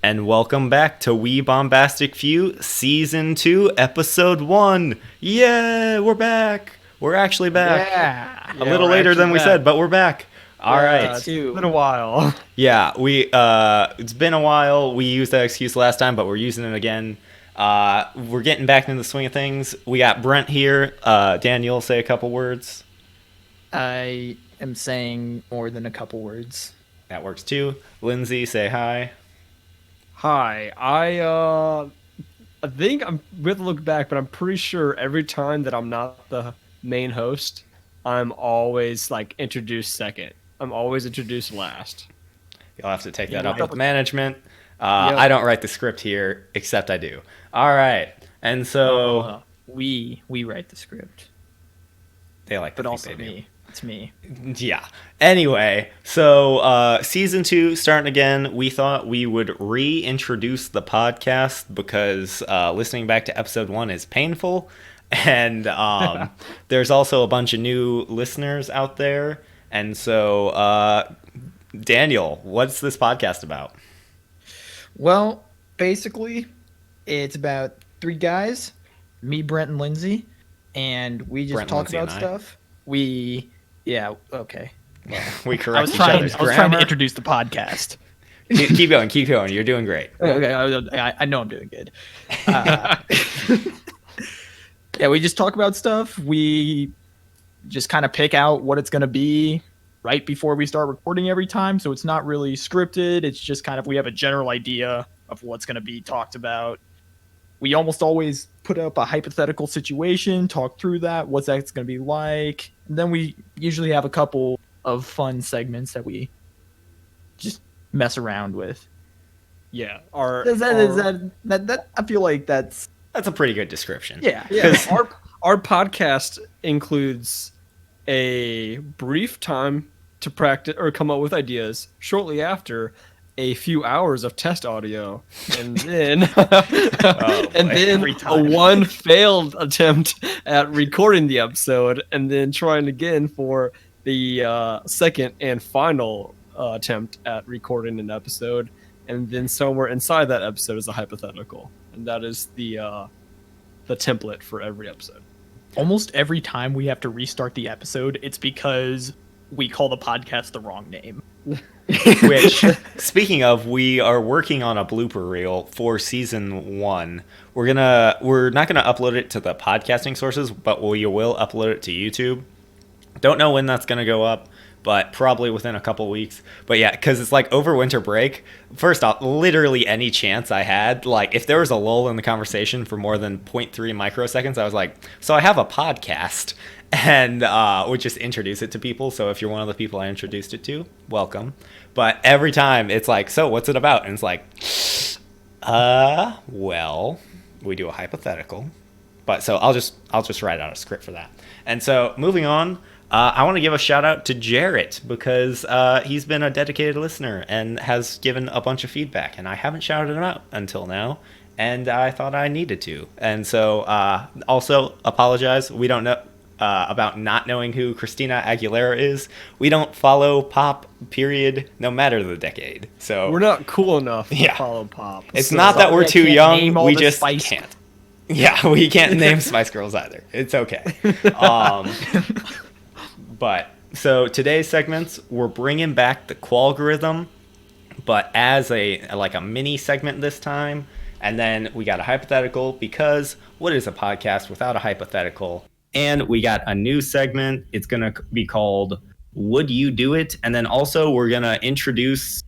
and welcome back to We Bombastic Few, Season 2, Episode 1. Yeah, we're back. We're actually back. Yeah. A little later than we said, but we're back. All right. It's been a while. Yeah, it's been a while. We used that excuse last time, but we're using it again. We're getting back into the swing of things. We got Brent here. Daniel, say a couple words. I am saying more than a couple words. That works too. Lindsay, say hi. Hi, I think I'm going to look back, but I'm pretty sure every time that I'm not the main host, I'm always like introduced second. I'm always introduced last. You'll have to take that up with management. Yep. I don't write the script here, except I do. All right, and so we write the script, they like, but to also think they do. me. It's me. Yeah. Anyway, so season 2 starting again. We thought we would reintroduce the podcast because listening back to episode 1 is painful, and there's also a bunch of new listeners out there. And so, Daniel, what's this podcast about? Well, basically, it's about 3 guys, me, Brent, and Lindsay, and we just talk about stuff. Yeah, okay. Yeah, we correct each other's grammar. I was trying to introduce the podcast. Keep going. You're doing great. Okay, I know I'm doing good. Yeah, we just talk about stuff. We just kind of pick out what it's going to be right before we start recording every time. So it's not really scripted. It's just kind of, we have a general idea of what's going to be talked about. We almost always put up a hypothetical situation, talk through that, what's that's going to be like. And then we usually have a couple of fun segments that we just mess around with. Yeah. That I feel like that's a pretty good description. Yeah. Our podcast includes a brief time to practice or come up with ideas. Shortly after, a few hours of test audio, and then one failed attempt at recording the episode, and then trying again for the second and final attempt at recording an episode, and then somewhere inside that episode is a hypothetical, and that is the template for every episode. Almost every time we have to restart the episode, it's because we call the podcast the wrong name. Which, speaking of, we are working on a blooper reel for season 1. We're not gonna upload it to the podcasting sources, but we will upload it to YouTube. Don't know when that's gonna go up, but probably within a couple weeks. But yeah, because it's like over winter break. First off, literally any chance I had, like if there was a lull in the conversation for more than 0.3 microseconds, I was like, so I have a podcast. And would just introduce it to people. So if you're one of the people I introduced it to, welcome. But every time it's like, so what's it about? And it's like, well, we do a hypothetical. But so I'll just write out a script for that. And so moving on, I want to give a shout out to Jarrett because he's been a dedicated listener and has given a bunch of feedback. And I haven't shouted him out until now. And I thought I needed to. And so also apologize. We don't know about not knowing who Christina Aguilera is. We don't follow pop, period, no matter the decade. So we're not cool enough to follow pop. It's not that we're too young. We just can't. Yeah, we can't name Spice Girls either. It's okay. But so today's segments, we're bringing back the qualgorithm, but as a mini segment this time. And then we got a hypothetical because what is a podcast without a hypothetical? And we got a new segment. It's going to be called Would You Do It? And then also we're going to introduce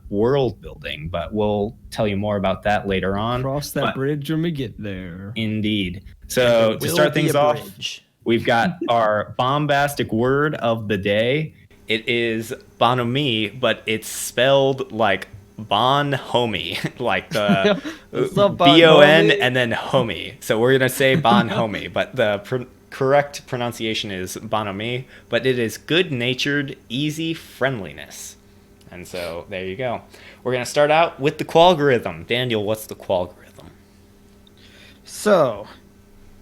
world building, but we'll tell you more about that later on. Cross that bridge when we get there. Indeed. So to start things off, we've got our bombastic word of the day. It is bonhomie, but it's spelled like bon homie, like the B-O-N and then homie. So we're going to say bon homie, but the correct pronunciation is bonhomie, but it is good-natured, easy friendliness. And so there you go. We're going to start out with the qualgorithm. Daniel, what's the qualgorithm? So,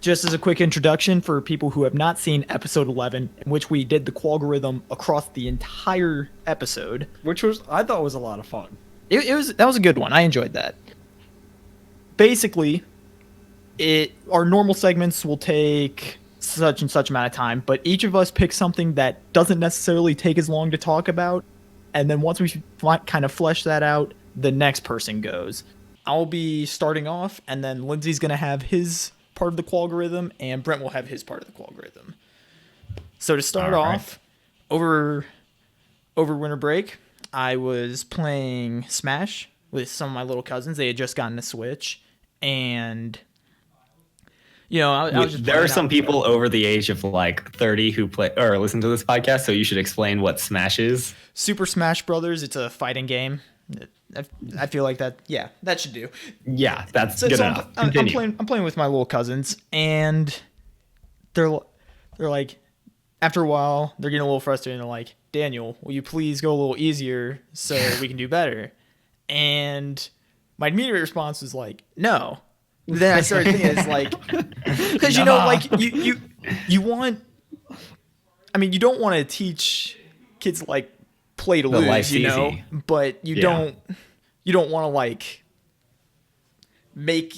just as a quick introduction for people who have not seen episode 11, in which we did the qualgorithm across the entire episode. Which I thought was a lot of fun. That was a good one. I enjoyed that. Basically, our normal segments will take such and such amount of time, but each of us picks something that doesn't necessarily take as long to talk about, and then once we kind of flesh that out, the next person goes. I'll be starting off, and then Lindsay's gonna have his part of the qualgorithm, and Brent will have his part of the qualgorithm. So to start off, over winter break, I was playing Smash with some of my little cousins. They had just gotten a Switch, and I was just. There are some people over the age of like 30 who play or listen to this podcast, so you should explain what Smash is. Super Smash Brothers. It's a fighting game. I feel like that. Yeah, that should do. Yeah, that's good enough. I'm playing with my little cousins, and they're like, after a while, they're getting a little frustrated. And they're like, Daniel, will you please go a little easier so we can do better? And my immediate response was like, no. Then I started thinking, it's like, because like you want, I mean, you don't want to teach kids like play to lose, easy. But you don't want to like make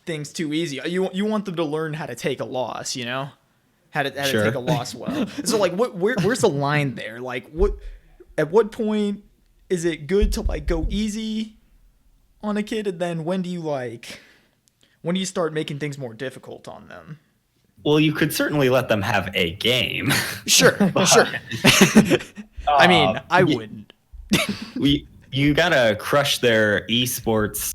things too easy. You want them to learn how to take a loss, how to take a loss well. So like, where's the line there? Like, at what point is it good to like go easy on a kid, and then when do you start making things more difficult on them? Well, you could certainly let them have a game. Sure. I mean, I wouldn't. You gotta crush their esports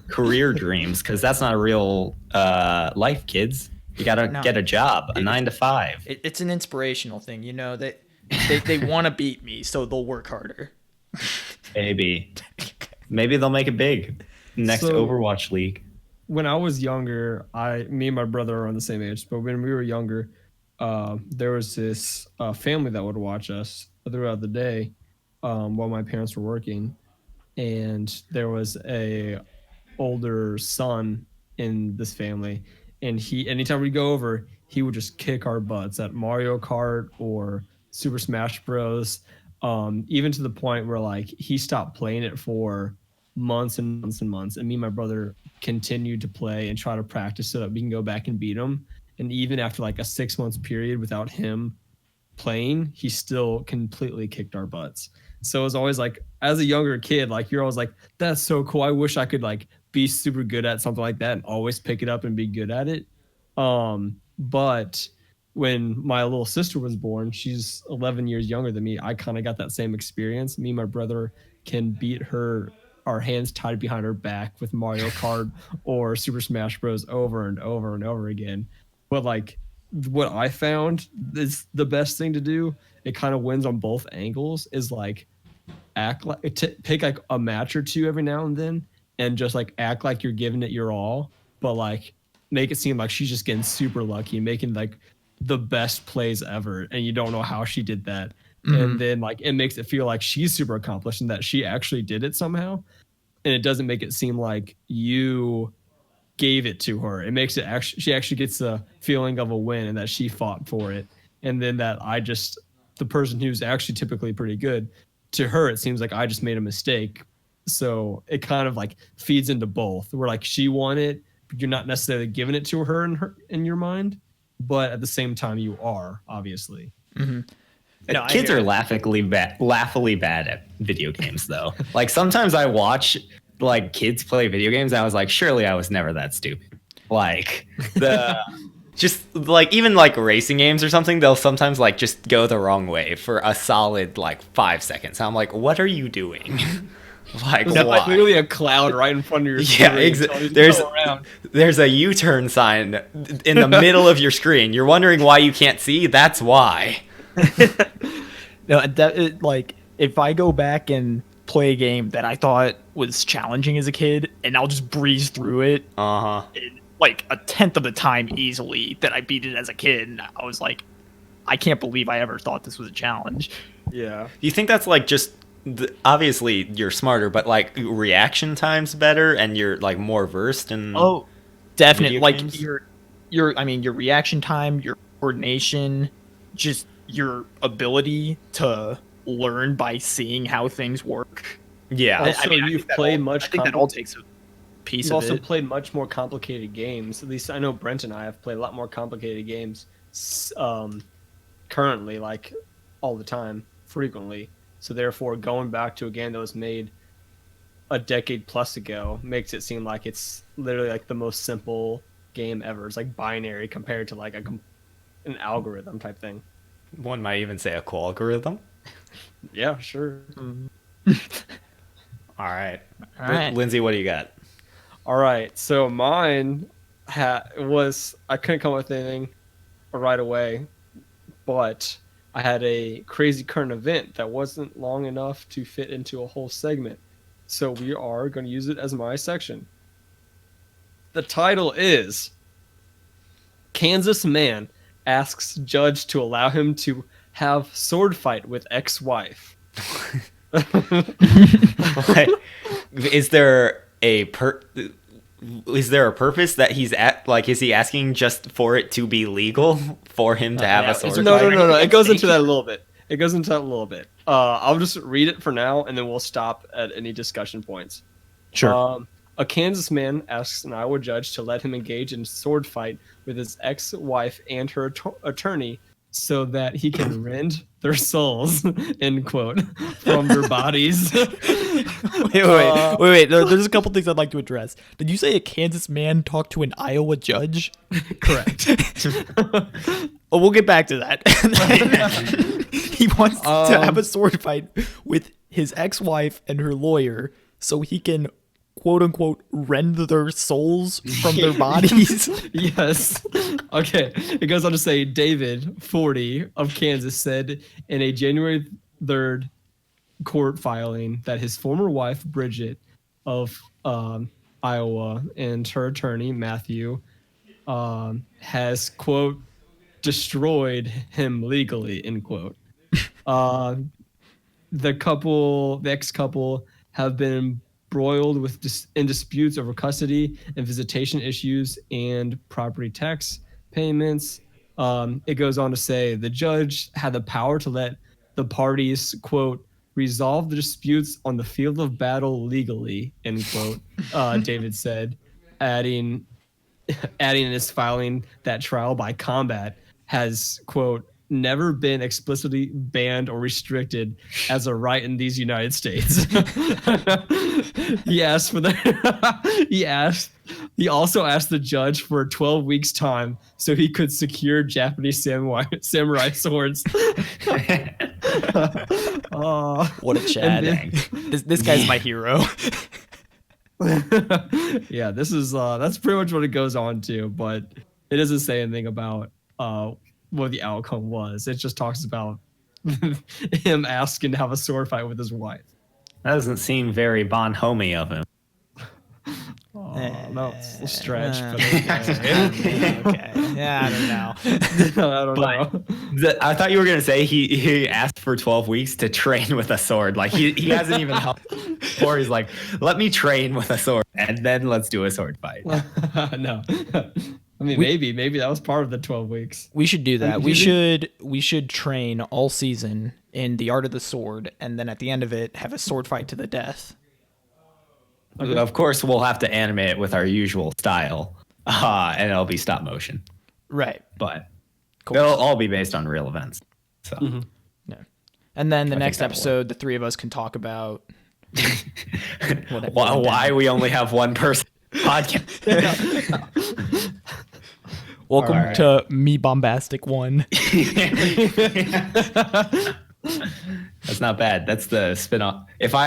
career dreams, because that's not a real life, kids. You gotta get a job, a 9 to 5. It's an inspirational thing, they want to beat me, so they'll work harder. Maybe they'll make it big. Next Overwatch League. When I was younger, me and my brother are on the same age, but when we were younger, there was this family that would watch us throughout the day while my parents were working, and there was a older son in this family, and anytime we'd go over, he would just kick our butts at Mario Kart or Super Smash Bros. Even to the point where like he stopped playing it for months and months and months, and me and my brother continued to play and try to practice so that we can go back and beat him. And even after like a 6 months period without him playing, he still completely kicked our butts. So it was always like, as a younger kid, like you're always like, that's so cool. I wish I could like be super good at something like that and always pick it up and be good at it. But when my little sister was born, she's 11 years younger than me. I kind of got that same experience. Me and my brother can beat her, our hands tied behind her back with Mario Kart or Super Smash Bros. Over and over and over again. But like what I found is the best thing to do, it kind of wins on both angles, is like pick like a match or two every now and then and just like act like you're giving it your all, but like make it seem like she's just getting super lucky, making like the best plays ever, and you don't know how she did that. And then like it makes it feel like she's super accomplished and that she actually did it somehow, and it doesn't make it seem like you gave it to her. It makes it she actually gets a feeling of a win and that she fought for it. And then that the person who's actually typically pretty good, to her it seems like I just made a mistake. So it kind of like feeds into both, where like she won it, but you're not necessarily giving it to her in your mind, but at the same time you are, obviously. No, kids are laughably bad at video games, though. Like sometimes I watch like kids play video games, and I was like, surely I was never that stupid. Like just like even like racing games or something, they'll sometimes like just go the wrong way for a solid like 5 seconds. And I'm like, what are you doing? Like, why? Like literally a cloud right in front of your screen. Yeah, exactly. There's a U-turn sign in the middle of your screen. You're wondering why you can't see? That's why. No, like if I go back and play a game that I thought was challenging as a kid, and I'll just breeze through it, like a tenth of the time easily that I beat it as a kid, and I was like, I can't believe I ever thought this was a challenge. Yeah. Do you think that's like just obviously you're smarter, but like reaction time's better and you're like more versed in? Oh, definitely. Like games? your reaction time, your coordination, just your ability to learn by seeing how things work Yeah. Also, you've played much. I think that all takes a piece You've of also it. played much more complicated games. At least I know Brent and I have played a lot more complicated games currently, like all the time, frequently. So therefore, going back to a game that was made a decade plus ago makes it seem like it's literally like the most simple game ever. It's like binary compared to like an algorithm type thing. One might even say a qualgorithm. Yeah, sure. All right. All right. Lindsay, what do you got? All right, so mine was I couldn't come up with anything right away, but I had a crazy current event that wasn't long enough to fit into a whole segment. So we are going to use it as my section. The title is Kansas Man asks judge to allow him to have sword fight with ex-wife. Is there a purpose that he's at? Like, is he asking just for it to be legal for him to have a sword No. fight? It goes into that a little bit. I'll just read it for now, and then we'll stop at any discussion points. Sure. A Kansas man asks an Iowa judge to let him engage in sword fight with his ex-wife and her attorney so that he can rend their souls, end quote, from their bodies. Wait. There's a couple things I'd like to address. Did you say a Kansas man talked to an Iowa judge? Correct. Well, we'll get back to that. He wants to have a sword fight with his ex-wife and her lawyer so he can, quote unquote, rend their souls from their bodies. Yes. Okay. It goes on to say David, 40, of Kansas, said in a January 3rd court filing that his former wife, Bridget, of Iowa, and her attorney, Matthew, has, quote, destroyed him legally, end quote. The ex-couple have been embroiled in disputes over custody and visitation issues and property tax payments. It goes on to say the judge had the power to let the parties, quote, resolve the disputes on the field of battle legally, end quote, David said, adding in his filing that trial by combat has, quote, never been explicitly banned or restricted as a right in these United States. He also asked the judge for 12 weeks time so he could secure Japanese samurai swords. What a Chad. This guy's my hero. Yeah, this is that's pretty much what it goes on to, but it doesn't say anything about what the outcome was. It just talks about him asking to have a sword fight with his wife. That doesn't seem very Bon Homie of him. No, it's a stretch. But Okay. Yeah, I don't know. I don't know. I thought you were gonna say he asked for 12 weeks to train with a sword. Like he hasn't even helped. Or he's like, let me train with a sword and then let's do a sword fight. No. I mean, maybe that was part of the 12 weeks. We should do that. We should train all season in the art of the sword, and then at the end of it, have a sword fight to the death. Okay. Of course, we'll have to animate it with our usual style, and it'll be stop motion. Right. But they'll all be based on real events. So, Yeah. And then the next episode, the three of us can talk about why we only have one person podcast. Welcome to Me Bombastic One. That's not bad. That's the spin-off. If we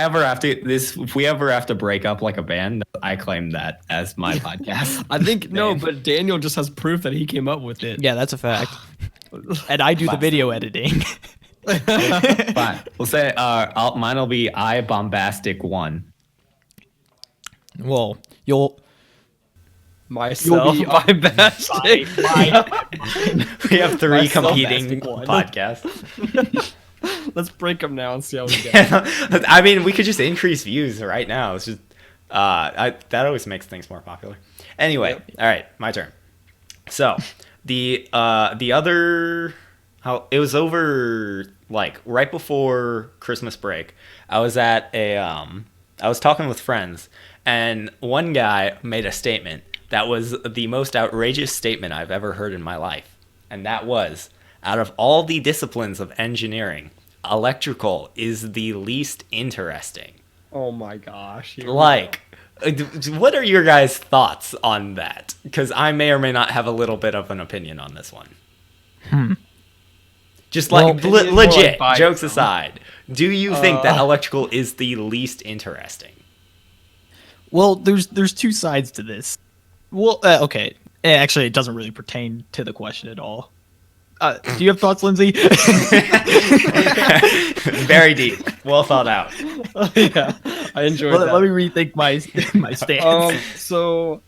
ever have to break up like a band, I claim that as my podcast. I think no, but Daniel just has proof that he came up with it. Yeah, that's a fact. And I do the video editing. Fine. We'll say mine will be I Bombastic One. Well, you'll Myself, be Bombastic. We have three Myself, competing Bombastic One. podcasts. Let's break them now and see how we go. I mean, we could just increase views right now. It's just that always makes things more popular. Anyway, All right, my turn. So the other, it was over like right before Christmas break, I was at I was talking with friends, and one guy made a statement that was the most outrageous statement I've ever heard in my life. And that was, out of all the disciplines of engineering, electrical is the least interesting. Oh my gosh. Here we Like, what are your guys' thoughts on that? Because I may or may not have a little bit of an opinion on this one. Just like Well, opinion, more legit, like jokes biased. aside, do you think that electrical is the least interesting? Well, there's two sides to this. Well, okay. Actually, it doesn't really pertain to the question at all. Do you have thoughts, Lindsay? Very deep, well thought out. yeah, I enjoyed that. Let me rethink my stance. So,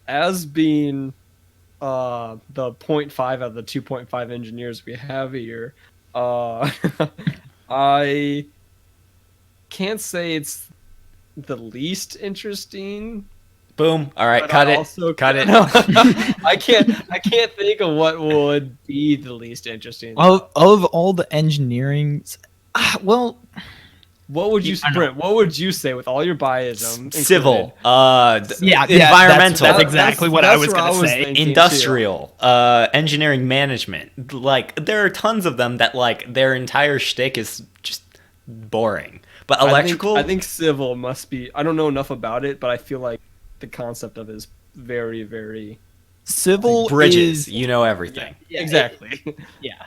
as being the 0.5 out of the 2.5 engineers we have here, I can't say it's the least interesting. Boom. All right, But cut I it. also Cut it. I can't think of what would be the least interesting. Of all the engineering, well, What would you I know. Brent, what would you say with all your biasm? Civil. environmental. Environmental. That's exactly what I was where gonna say. thinking, too. Industrial. Engineering management. Like, there are tons of them that, like, their entire shtick is just boring. But electrical. I think civil must be. I don't know enough about it, but I feel like the concept of it is very, very. Civil bridges. is You know everything. Exactly. yeah.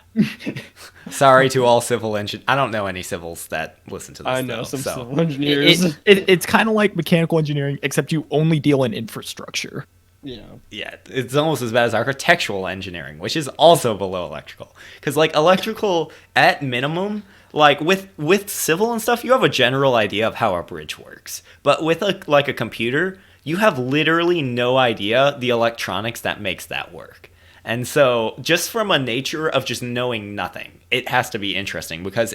Sorry to all civil engine. I don't know any civils that listen to this. I know though, some so. civil engineers. It's kind of like mechanical engineering, except you only deal in infrastructure. Yeah. Yeah, it's almost as bad as architectural engineering, which is also below electrical. Because, like, electrical, at minimum, like, with civil and stuff, you have a general idea of how a bridge works. But with, a computer, you have literally no idea the electronics that makes that work. And so, just from a nature of just knowing nothing, it has to be interesting, because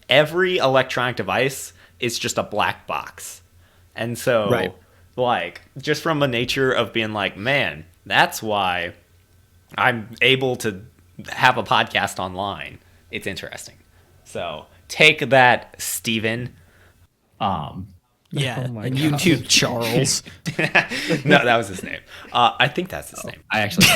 every electronic device is just a black box. And so... Right. Like, just from a nature of being like, man, that's why I'm able to have a podcast online. It's interesting. So take that, Steven. Yeah, Oh my and God. you too, Charles. No, that was his name. I think that's his name. I actually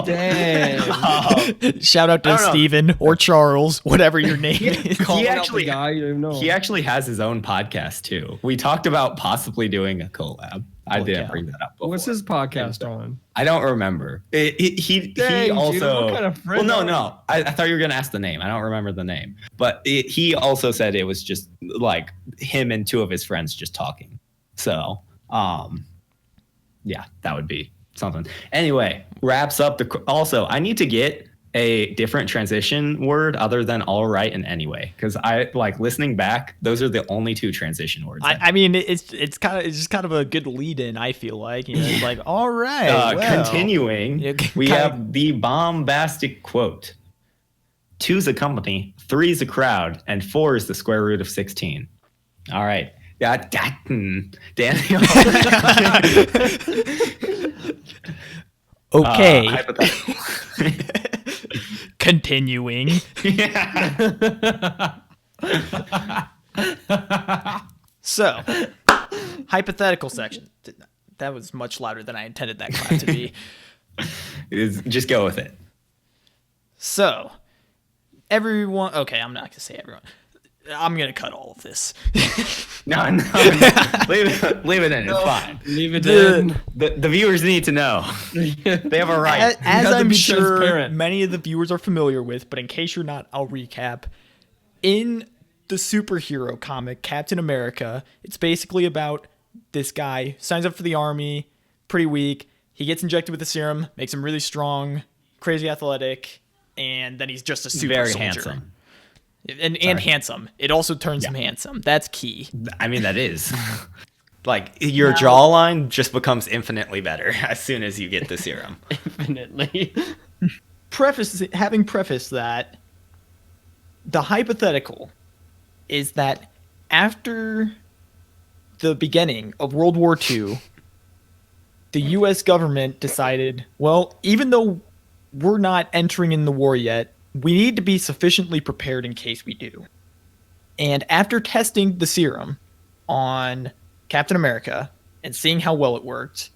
Damn. Shout out I to don't know. Steven or Charles, whatever your name is. Calling out actually- the guy you don't know. He actually has his own podcast too. We talked about possibly doing a collab. I Holy didn't cow. bring that up before. What's his podcast on? I don't remember. He Dang, dude, also. what kind of friend Well, are you? no. I thought you were gonna ask the name. I don't remember the name. But he also said it was just like him and two of his friends just talking. So, yeah, that would be something. Anyway, wraps up the. Also, I need to get a different transition word other than all right and anyway, because I like listening back. Those are the only two transition words. I mean, it's just kind of a good lead in. I feel like it's like, all right, well. Continuing, Yeah, we kind have the bombastic quote. 2's a company, 3's a crowd, and 4 is the square root of 16. All right. Daniel. Okay, Hypothetical. continuing. So, hypothetical section. That was much louder than I intended that clap to be. Just go with it. So, everyone. Okay, I'm not gonna say everyone. I'm gonna cut all of this. No. leave it in. It's fine. Leave it The- in. The viewers need to know. They have a right. As have to I'm be sure transparent. many of the viewers are familiar with, but in case you're not, I'll recap. In the superhero comic Captain America, it's basically about this guy signs up for the army, pretty weak. He gets injected with a serum, makes him really strong, crazy athletic, and then he's just a super Very soldier. handsome. And handsome. It also turns him handsome. That's key. I mean, that is. Like, your jawline just becomes infinitely better as soon as you get the serum. Infinitely. Having prefaced that, the hypothetical is that after the beginning of World War II, the U.S. government decided, well, even though we're not entering in the war yet, we need to be sufficiently prepared in case we do. And after testing the serum on Captain America and seeing how well it worked,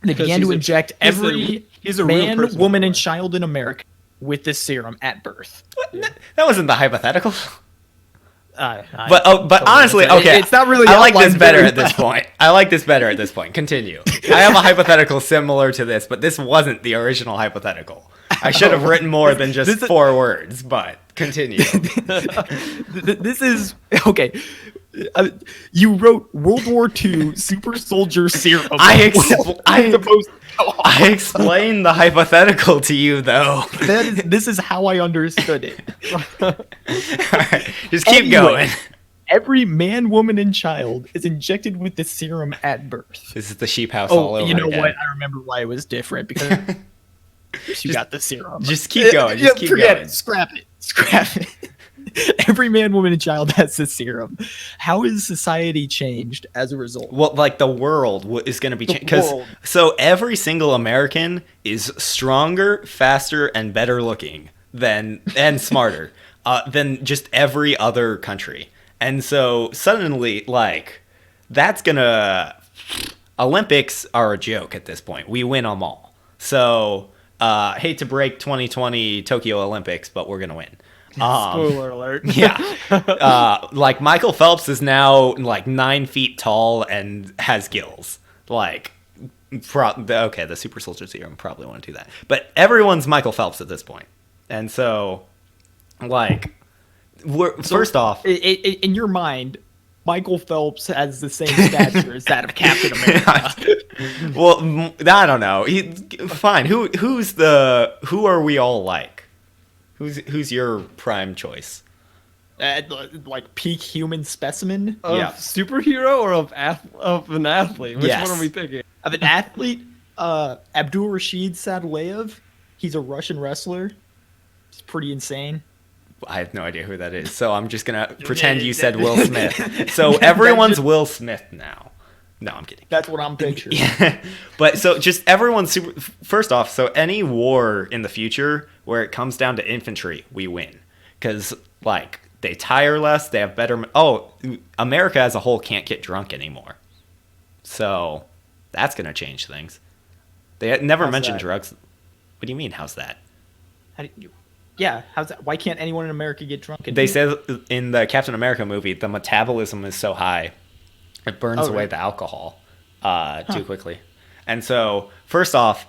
they began to inject every he's a real man, person, woman, and child in America with this serum at birth. That wasn't the hypothetical. But But honestly, okay, it's not really. I like this outlined better very at this well. point. I like this better at this point. Continue. I have a hypothetical similar to this, but this wasn't the original hypothetical. I should have written more than just 4 words, but continue. This is okay. You wrote World War II super soldier serum. I explained the hypothetical to you, though. This is how I understood it. All right, just keep going. Every man, woman, and child is injected with the serum at birth. This is the sheep house all over you know again. what? I remember why it was different because you got the serum. Just keep going. Just keep forget going. it. Scrap it. Every man, woman, and child has the serum. How is society changed as a result? Well, like the world is going to be changed. So every single American is stronger, faster, and better looking and smarter than just every other country. And so suddenly, like, that's going to... Olympics are a joke at this point. We win them all. So, hate to break 2020 Tokyo Olympics, but we're going to win. Spoiler alert. Yeah. Like Michael Phelps is now like 9 feet tall and has gills. Like, the super soldier serum probably want to do that. But everyone's Michael Phelps at this point. And so, like, first off, in your mind, Michael Phelps has the same stature as that of Captain America. Well, I don't know. Fine. Who are we all like? Who's your prime choice? Like peak human specimen Of superhero or of an athlete? Which Yes. one are we picking? of an athlete. Abdul Rashid Sadulayev. He's a Russian wrestler. He's pretty insane. I have no idea who that is, so I'm just gonna pretend you said Will Smith. So everyone's Will Smith now. No, I'm kidding. That's what I'm picturing. Yeah. But so just everyone's super. First off, so any war in the future where it comes down to infantry, we win. Because, like, they tire less, they have better. America as a whole can't get drunk anymore. So that's going to change things. They never mentioned drugs. What do you mean, how's that? How's that? Why can't anyone in America get drunk? They said in the Captain America movie, the metabolism is so high, it burns away the alcohol too quickly. And so, first off,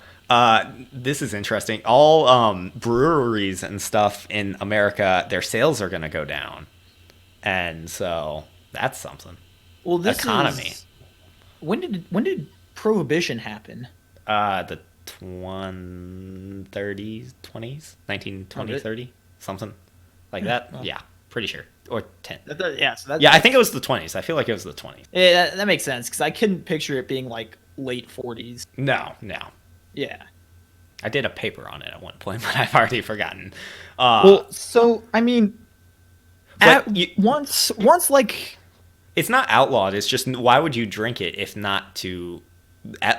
this is interesting. All breweries and stuff in America, their sales are going to go down. And so, that's something. Well, this economy. When did Prohibition happen? The 1930s, 20s, 1920, 30, something like that. Oh. Yeah, pretty sure. Or 10. I think it was the 20s. I feel like it was the 20s. Yeah, that makes sense because I couldn't picture it being like late 40s. No. Yeah. I did a paper on it at one point, but I've already forgotten. So I mean, once like, it's not outlawed. It's just, why would you drink it if not to?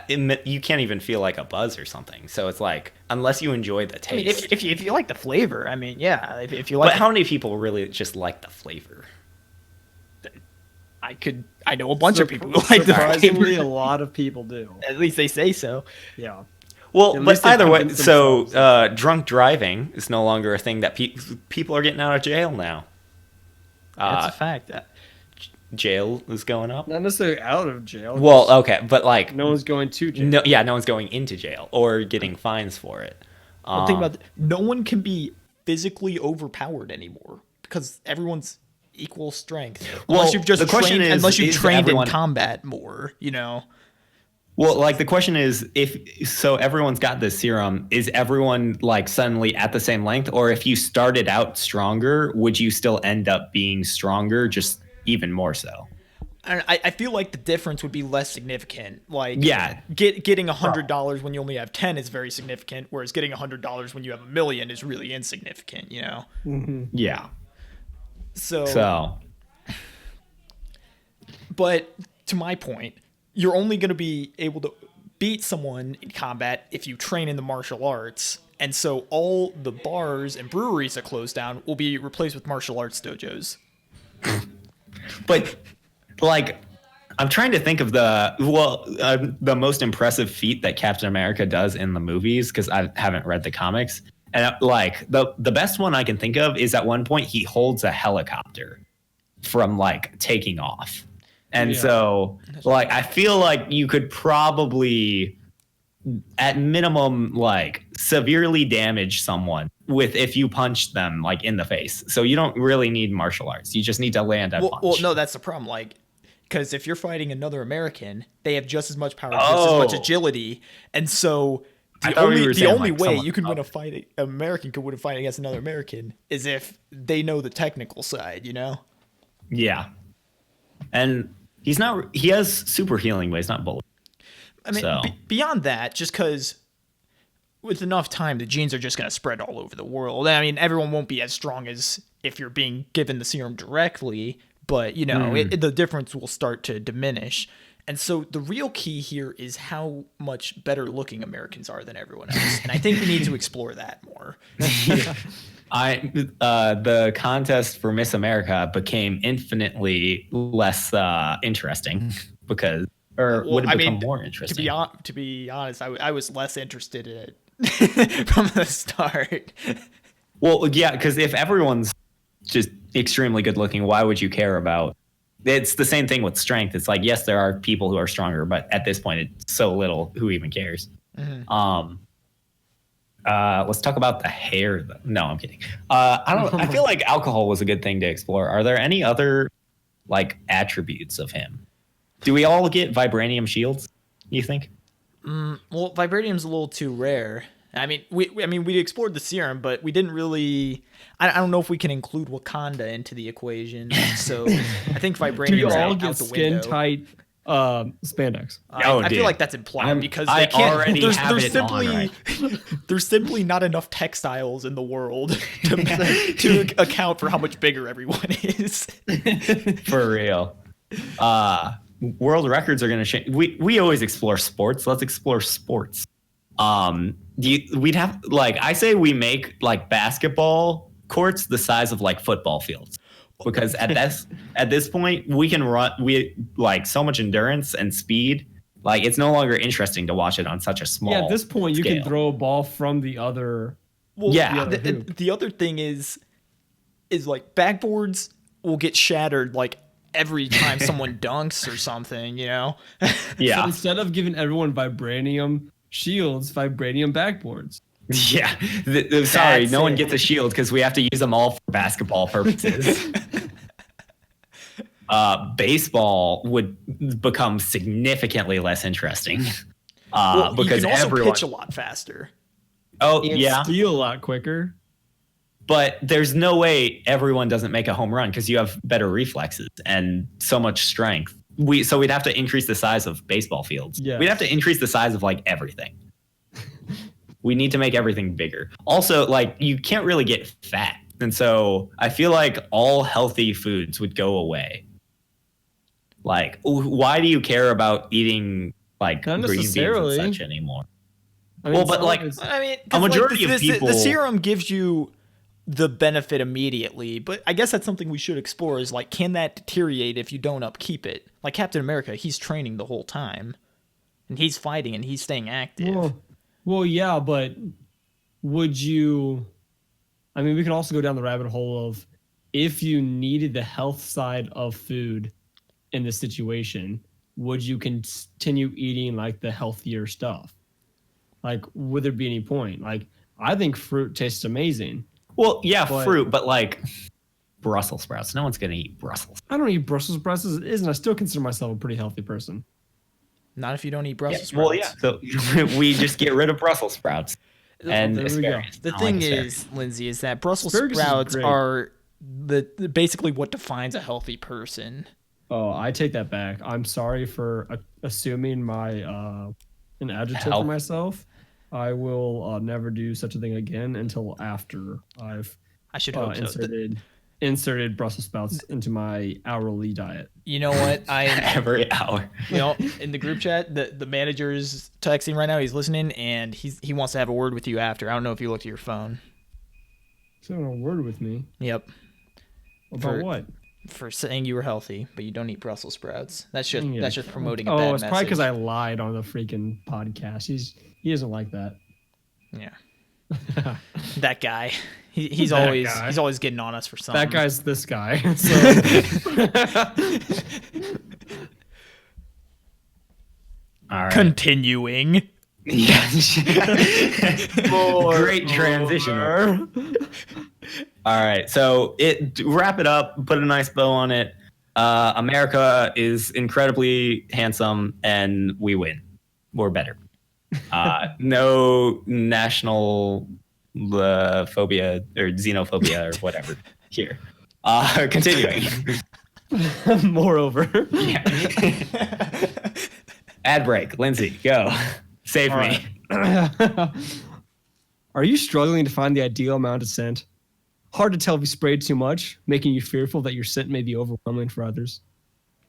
You can't even feel like a buzz or something. So it's like, unless you enjoy the taste. I mean, if you like the flavor, I mean, yeah. If you like, but how many people really just like the flavor? I know a bunch of people who like the Surprisingly, flavor. a lot of people do. At least they say so. Yeah. Well, At but least they either way, convince so themselves. drunk driving is no longer a thing that people are getting out of jail now. That's a fact. Jail is going up. Not necessarily out of jail. Well, okay, but like no one's going to jail. no one's going into jail or getting fines for it. Think about no one can be physically overpowered anymore because everyone's equal strength. Unless you've just the question trained, is, unless you've is trained everyone- in combat more, you know. Well, like the question is, if so, everyone's got this serum. Is everyone like suddenly at the same length, or if you started out stronger, would you still end up being stronger, just even more so? I feel like the difference would be less significant. Like, Yeah. getting $100 when you only have 10 is very significant, whereas getting $100 when you have $1 million is really insignificant. You know. Mm-hmm. Yeah. So. But to my point, you're only going to be able to beat someone in combat if you train in the martial arts. And so all the bars and breweries that close down will be replaced with martial arts dojos. But like, I'm trying to think of the most impressive feat that Captain America does in the movies, because I haven't read the comics. And like the best one I can think of is at one point he holds a helicopter from like taking off. And so like I feel like you could probably at minimum like severely damage someone with if you punch them like in the face. So you don't really need martial arts. You just need to land a punch. Well, no, that's the problem. Like, because if you're fighting another American, they have just as much power, just as much agility, and so the only way you can win a fight, an American could win a fight against another American, is if they know the technical side. You know? Yeah, and he has super healing, but he's not bullet. I mean, beyond that, just because with enough time, the genes are just going to spread all over the world. I mean, everyone won't be as strong as if you're being given the serum directly, but, you know, the difference will start to diminish. And so the real key here is how much better looking Americans are than everyone else. And I think we need to explore that more. The contest for Miss America became infinitely less interesting because... would it become more interesting? To be honest, I was less interested in it from the start. Well, yeah, because if everyone's just extremely good looking, why would you care about? It's the same thing with strength. It's like, yes, there are people who are stronger, but at this point, it's so little. Who even cares? Mm-hmm. Let's talk about the hair, though. No, I'm kidding. I feel like alcohol was a good thing to explore. Are there any other like attributes of him? Do we all get vibranium shields, you think? Well, vibranium's a little too rare. I mean, we explored the serum, but we didn't really... I don't know if we can include Wakanda into the equation. So I think vibranium's out the window. Do you all get skin-tight spandex? I feel like that's implied because they can't... There's simply not enough textiles in the world to account for how much bigger everyone is. For real. World records are going to change. We always explore sports. Let's explore sports. We'd have like I say we make like basketball courts the size of like football fields, because at this point we can run. We like so much endurance and speed. Like it's no longer interesting to watch it on such a small. Yeah, at this point scale. You can throw a ball from the other. Well, yeah. The other thing is like backboards will get shattered like every time someone dunks or something, you know? Yeah. So instead of giving everyone vibranium shields, vibranium backboards. Yeah. Sorry, no one gets a shield because we have to use them all for basketball purposes. Baseball would become significantly less interesting. Because you can also everyone pitch a lot faster. Oh, and yeah. steal a lot quicker. But there's no way everyone doesn't make a home run because you have better reflexes and so much strength. So we'd have to increase the size of baseball fields. Yes. We'd have to increase the size of like everything. We need to make everything bigger. Also, like you can't really get fat. And so I feel like all healthy foods would go away. Like, why do you care about eating like green beans and such anymore? I mean, a majority of people... The serum gives you the benefit immediately, but I guess that's something we should explore is like, can that deteriorate if you don't upkeep it? Like Captain America, he's training the whole time and he's fighting and he's staying active. Well, yeah, but would you, I mean, we can also go down the rabbit hole of if you needed the health side of food in this situation, would you continue eating like the healthier stuff? Like, would there be any point? Like, I think fruit tastes amazing. Well, yeah, fruit, but like Brussels sprouts. No one's going to eat Brussels. I don't eat Brussels sprouts as it is, and I still consider myself a pretty healthy person. Not if you don't eat Brussels sprouts. Well, yeah. So we just get rid of Brussels sprouts. And asparagus. The thing is, Lindsay, is that Brussels sprouts are basically what defines a healthy person. Oh, I take that back. I'm sorry for assuming my an adjective for myself. I will never do such a thing again until after I should hope inserted inserted Brussels sprouts into my hourly diet. You know what? Every hour. In the group chat, the manager's texting right now. He's listening, and he wants to have a word with you after. I don't know if you looked at your phone. So a word with me. Yep. About what? For saying you were healthy, but you don't eat Brussels sprouts. That's just promoting a bad it's message. probably because I lied on the freaking podcast. He doesn't like that. Yeah. That guy. He's always getting on us for something. That guy's this guy. So. All right. Continuing. Great transition. All right, so wrap it up, put a nice bow on it. America is incredibly handsome, and we win. We're better. No national phobia or xenophobia or whatever here. Continuing. Moreover. Yeah. Ad break. Lindsay, go. Save me. Right. Are you struggling to find the ideal amount of scent? Hard to tell if you sprayed too much, making you fearful that your scent may be overwhelming for others.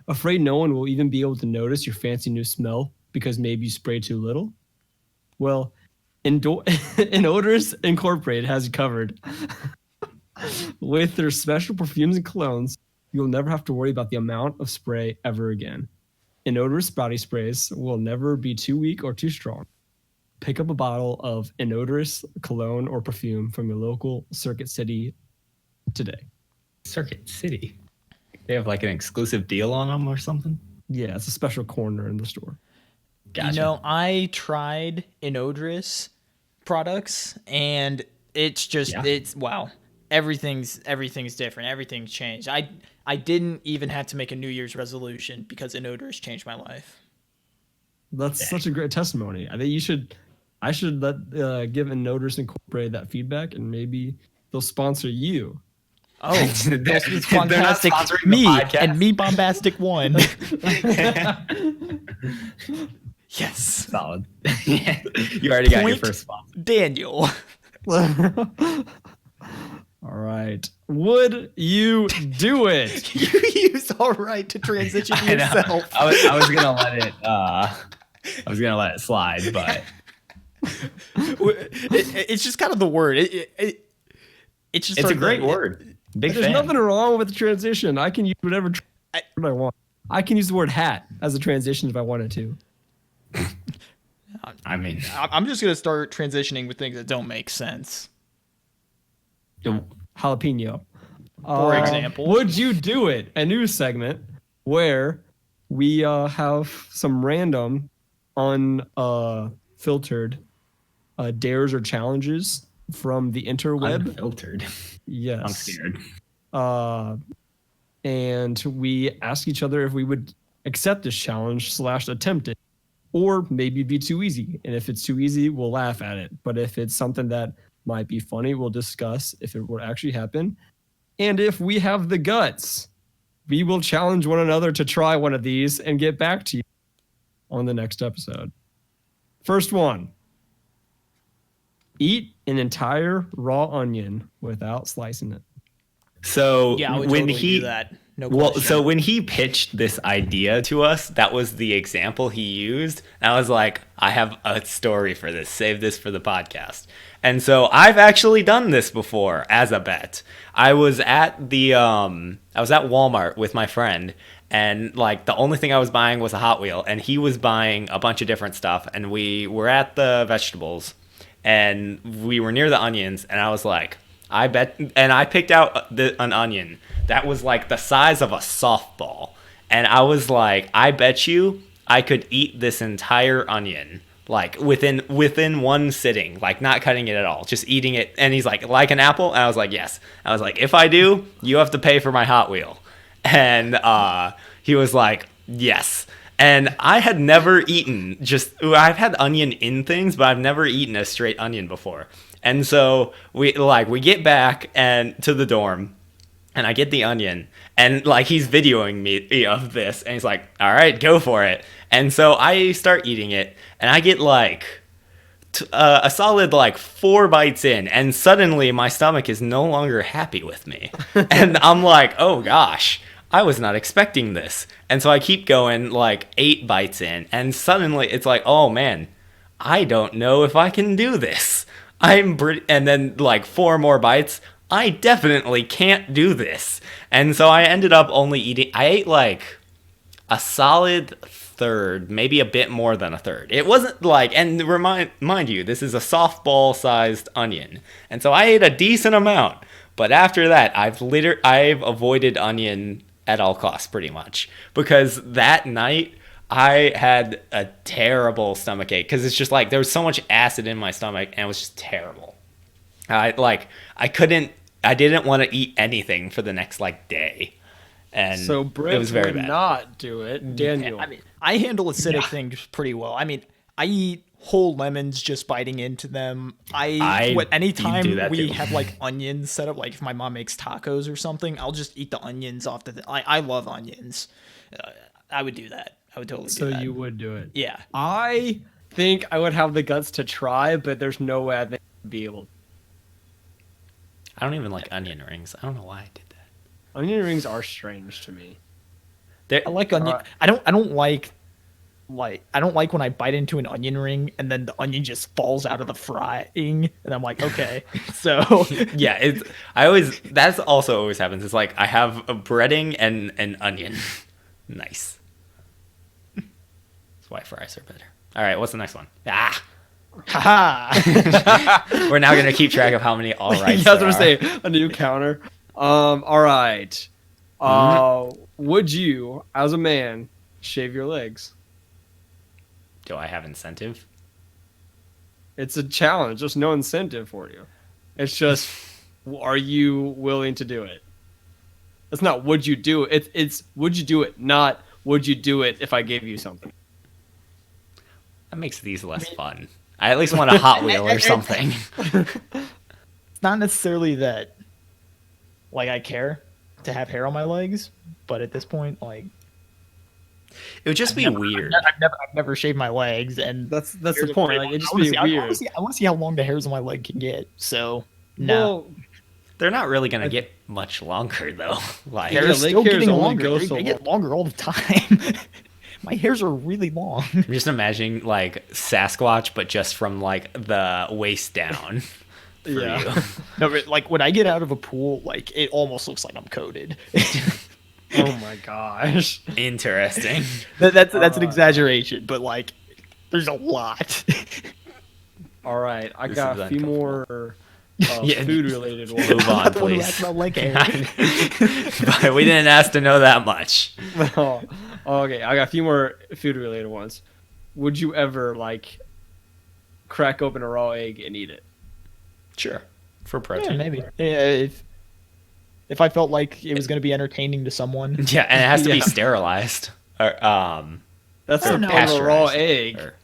Afraid no one will even be able to notice your fancy new smell because maybe you sprayed too little? Well, Inodorous Incorporated has you covered. With their special perfumes and colognes, you'll never have to worry about the amount of spray ever again. Inodorous body sprays will never be too weak or too strong. Pick up a bottle of Inodorous cologne or perfume from your local Circuit City today. Circuit City? They have like an exclusive deal on them or something? Yeah, it's a special corner in the store. Gotcha. I tried Inodorous products, and it's just it's wow. Everything's different. Everything's changed. I didn't even have to make a New Year's resolution because Inodorous changed my life. That's such a great testimony. I think I should give Inodorous Incorporated that feedback, and maybe they'll sponsor you. Oh, it's fantastic. Me and Me Bombastic 1. Yes. Solid. You already got your first sponsor. Daniel. All right. Would you do it? You used all right to transition yourself. I was gonna let it. I was gonna let it slide, but it's just kind of the word. It's just it's a great word. There's nothing wrong with the transition. I can use whatever I want. I can use the word hat as a transition if I wanted to. I mean, I'm just gonna start transitioning with things that don't make sense. Jalapeno. For example. Would you do it? A news segment where we have some random unfiltered dares or challenges from the interweb. Unfiltered. Yes. I'm scared. And we ask each other if we would accept this challenge / attempt it, or maybe it'd be too easy. And if it's too easy, we'll laugh at it. But if it's something that might be funny, we'll discuss if it would actually happen. And if we have the guts, we will challenge one another to try one of these and get back to you on the next episode. First one. Eat an entire raw onion without slicing it. So yeah, I would when totally do that. No well, question. so when he pitched this idea to us, that was the example he used. And I was like, I have a story for this. Save this for the podcast. And so I've actually done this before as a bet. I was at Walmart with my friend, and like the only thing I was buying was a Hot Wheel, and he was buying a bunch of different stuff. And we were at the vegetables, and we were near the onions, and I was like, I bet, and I picked out an onion that was like the size of a softball, and I was like, I bet you I could eat this entire onion like within one sitting, like not cutting it at all, just eating it. And he's like an apple, and I was like, yes. I was like, if I do, you have to pay for my Hot Wheel. And he was like, yes. And I had never eaten I've had onion in things, but I've never eaten a straight onion before. And so we get back and to the dorm, and I get the onion, and like he's videoing me of this, and he's like, all right, go for it. And so I start eating it, and I get like a solid like 4 bites in, and suddenly my stomach is no longer happy with me. And I'm like, oh gosh, I was not expecting this. And so I keep going like 8 bites in, and suddenly it's like, oh man, I don't know if I can do this. And then like 4 more bites, I definitely can't do this. And so I ended up I ate like a solid third, maybe a bit more than a third. It wasn't like, and mind you, this is a softball sized onion. And so I ate a decent amount. But after that, I've avoided onion at all costs pretty much, because that night I had a terrible stomach ache, because it's just like there was so much acid in my stomach and it was just terrible. I didn't want to eat anything for the next like day. And So Brent it was very would bad. not do it. Daniel. I mean, I handle acidic things pretty well. I mean, I eat whole lemons just biting into them. do Anytime that we too. have like onions set up, like if my mom makes tacos or something, I'll just eat the onions off I love onions. I would do that. I would totally do So that. you would do it. Yeah. I think I would have the guts to try, but there's no way I think I'd be able. I don't even like onion rings. I don't know why I did that. Onion rings are strange to me. I like onion. I don't like when I bite into an onion ring and then the onion just falls out of the frying and I'm like, okay. So Yeah, that's also always happens. It's like I have a breading and an onion. Nice. That's why fries are better. All right, what's the next one? haha. We're now gonna keep track of how many all right. Yeah, I was gonna say a new counter. All right. Would you, as a man, shave your legs? Do I have incentive? It's a challenge. There's no incentive for you. It's just, are you willing to do it? It's not would you do it. It's would you do it, not would you do it if I gave you something. That makes these less fun. I at least want a Hot Wheel or something. It's not necessarily that like I care to have hair on my legs, but at this point, like It would just be weird. I've never shaved my legs, and That's the point. Like it just be I weird. want to see how long the hairs on my leg can get. So no, Well, They're not really gonna get much longer though. Like Yeah, they're leg still hairs getting only longer. go They, so they get long. longer all the time. My hairs are really long. I'm just imagining like Sasquatch, but just from like the waist down. For Yeah. you. No, but like when I get out of a pool, like it almost looks like I'm coated. oh my gosh. Interesting. That's an exaggeration, but like there's a lot. All right, I This got is a few uncomfortable. more Yeah. food related ones. Move on, I'm not the one who please. asked about leg hair. But we didn't ask to know that much. Oh, okay, I got a few more food related ones. Would you ever like crack open a raw egg and eat it? Sure. For Yeah, protein. maybe. Yeah, if I felt like it was going to be entertaining to someone. Yeah, and it has to be Yeah. sterilized. Or That's I the don't point of a raw pasteurized, egg. or-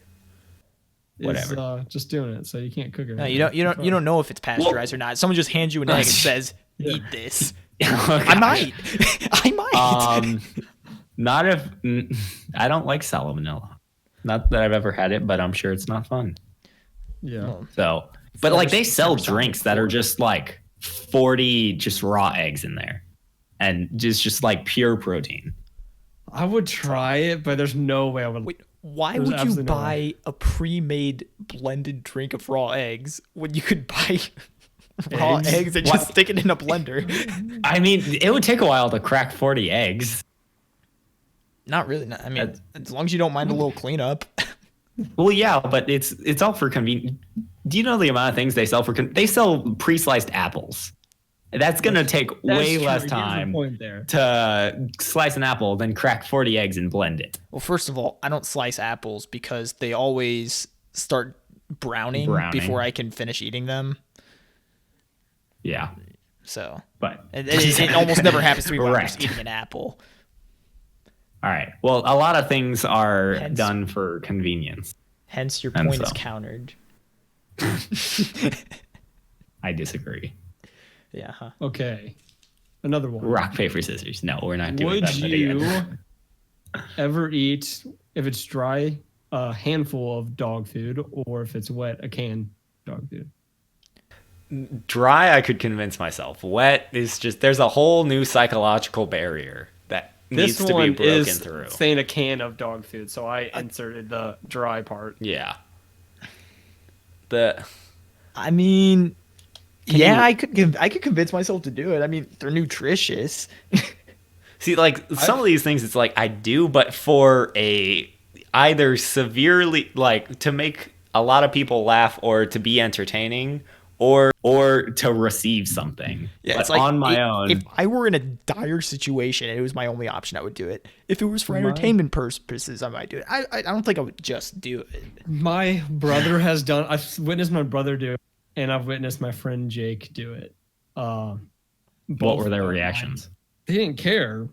is, whatever. just doing it, so you can't cook it. No, you don't know if it's pasteurized or not. Someone just hands you an egg and says, Yeah. "Eat this." Oh, I gosh. might. I might. Not if I don't like salmonella. Not that I've ever had it, but I'm sure it's not fun. Yeah. Well, So, but like they It's sell never sounded drinks that are just like 40 just raw eggs in there, and just like pure protein. I would try it, but there's no way I would. Wait, why There's would you absolutely no buy a pre-made blended drink of raw eggs when you could buy raw Eggs? eggs and What? just stick it in a blender? I mean, it would take a while to crack 40 eggs. Not really. I mean, as long as you don't mind a little cleanup. Well, yeah, but it's all for convenience. Do you know the amount of things they sell for? They sell pre-sliced apples. That's gonna take way true. less Here's the time point there. to slice an apple than crack 40 eggs and blend it. Well, first of all, I don't slice apples because they always start browning before I can finish eating them. Yeah, So but it almost never happens to me when I'm just Correct. eating an apple. All right. Well, a lot of things are Hence- done for convenience. Hence, your And point is so. countered. I disagree. Yeah. Huh. Okay. Another one. Rock, paper, scissors. No, we're not doing Would that. you ever eat, if it's dry, a handful of dog food, or if it's wet, a canned dog food. Dry, I could convince myself. Wet is just, there's a whole new psychological barrier that needs This to be one broken is through. saying a can of dog food, so I inserted the dry part. Yeah. I mean, you- I could convince myself to do it. I mean, they're nutritious. See, like, some of these things, it's like, I do, but for either severely, like, to make a lot of people laugh or to be entertaining or to receive something. Yeah, but it's like on my own. If I were in a dire situation and it was my only option, I would do it. If it was for entertainment purposes, I might do it. I don't think I would just do it. My brother has done. I've witnessed my brother do it, and I've witnessed my friend Jake do it. What Both were their of them. reactions? They didn't care.